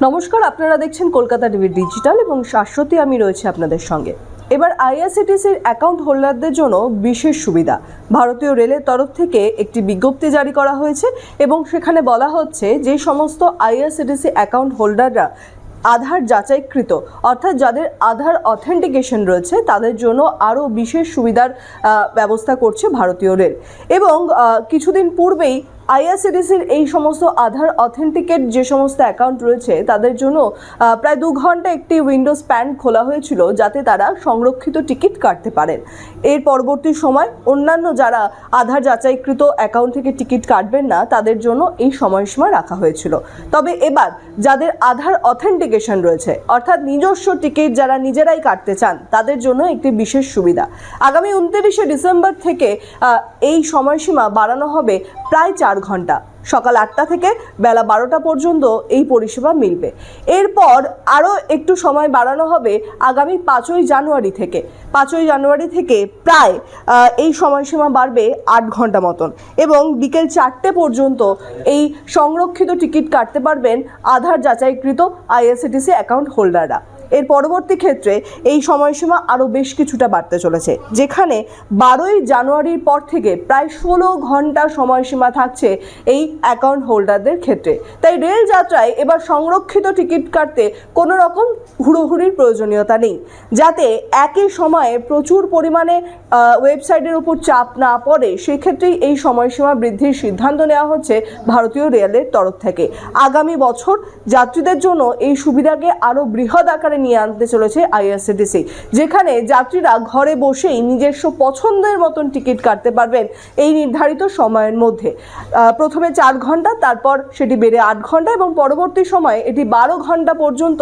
নমস্কার, আপনারা দেখছেন কলকাতা টিভি ডিজিটাল এবং শাশ্বতী আমি রয়েছে আপনাদের সঙ্গে। এবার আইআরসিটিসির অ্যাকাউন্ট হোল্ডারদের জন্য বিশেষ সুবিধা ভারতীয় রেলের তরফ থেকে একটি বিজ্ঞপ্তি জারি করা হয়েছে এবং সেখানে বলা হচ্ছে যে সমস্ত আইআরসিটিসি অ্যাকাউন্ট হোল্ডাররা আধার যাচাইকৃত অর্থাৎ যাদের আধার অথেন্টিকেশন রয়েছে তাদের জন্য আরও বিশেষ সুবিধার ব্যবস্থা করছে ভারতীয় রেল। এবং কিছুদিন পূর্বেই আইআরসিটিসির এই সমস্ত আধার অথেন্টিকেট যে সমস্ত অ্যাকাউন্ট রয়েছে তাদের জন্য প্রায় 2 ঘন্টা একটি উইন্ডোজ প্যান খোলা হয়েছিল যাতে তারা সংরক্ষিত টিকিট কাটতে পারেন। এর পরবর্তী সময় অন্যান্য যারা আধার যাচাইকৃত অ্যাকাউন্ট থেকে টিকিট কাটবেন না তাদের জন্য এই সময়সীমা রাখা হয়েছিল। তবে এবার যাদের আধার অথেন্টিকেশন রয়েছে অর্থাৎ নিজস্ব টিকিট যারা নিজেরাই কাটতে চান তাদের জন্য একটি বিশেষ সুবিধা। আগামী 29শে ডিসেম্বর থেকে এই সময়সীমা বাড়ানো হবে প্রায় 4 ঘন্টা। সকাল 8টা থেকে বেলা 12টা পর্যন্ত এই পরিষেবা মিলবে। এরপর আরও একটু সময় বাড়ানো হবে আগামী 5ই জানুয়ারি থেকে। 5ই জানুয়ারি থেকে প্রায় এই সময়সীমা বাড়বে 8 ঘন্টা মতন এবং বিকেল 4টে পর্যন্ত এই সংরক্ষিত টিকিট কাটতে পারবেন আধার যাচাইকৃত আইআরসিটিসি অ্যাকাউন্ট হোল্ডাররা। এর পরবর্তী ক্ষেত্রে এই সময়সীমা আরও বেশ কিছুটা বাড়তে চলেছে, যেখানে 12ই জানুয়ারির পর থেকে প্রায় 16 ঘন্টা সময়সীমা থাকছে এই অ্যাকাউন্ট হোল্ডারদের ক্ষেত্রে। তাই রেল যাত্রায় এবার সংরক্ষিত টিকিট কাটতে কোনো রকম হুড়োহুড়ির প্রয়োজনীয়তা নেই, যাতে একই সময়ে প্রচুর পরিমাণে ওয়েবসাইটের উপর চাপ না পড়ে সেক্ষেত্রেই এই সময়সীমা বৃদ্ধির সিদ্ধান্ত নেওয়া হচ্ছে ভারতীয় রেলের তরফ থেকে। আগামী বছর যাত্রীদের জন্য এই সুবিধাকে আরও বৃহৎ আকারে নিয়ে আনতে চলেছে আইআরসিটিসি, যেখানে যাত্রীরা ঘরে বসেই নিজস্ব পছন্দের মতন টিকিট কাটতে পারবেন এই নির্ধারিত সময়ের মধ্যে। প্রথমে 4 ঘন্টা, তারপর সেটি বেড়ে 8 ঘন্টা এবং পরবর্তী সময়ে এটি 12 ঘন্টা পর্যন্ত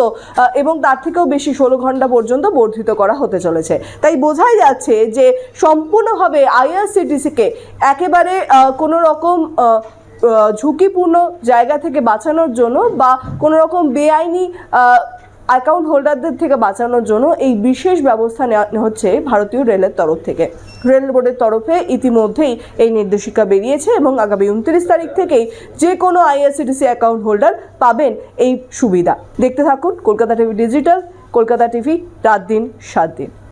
এবং তার থেকেও বেশি 16 ঘন্টা পর্যন্ত বর্ধিত করা হতে চলেছে। তাই বোঝাই যাচ্ছে যে সম্পূর্ণভাবে আইআরসিটিসিকে একেবারে কোনো রকম ঝুঁকিপূর্ণ জায়গা থেকে বাঁচানোর জন্য বা কোনো রকম বেআইনি অ্যাকাউন্ট হোল্ডারদের থেকে বাঁচানোর জন্য এই বিশেষ ব্যবস্থা নেওয়া হচ্ছে ভারতীয় রেলের তরফ থেকে। রেল বোর্ডের তরফে ইতিমধ্যেই এই নির্দেশিকা বেরিয়েছে এবং আগামী 29 তারিখ থেকেই যে কোনো আইআরসিটিসি অ্যাকাউন্ট হোল্ডার পাবেন এই সুবিধা। দেখতে থাকুন Kolkata TV digital, Kolkata TV, রাত দিন 7 দিন।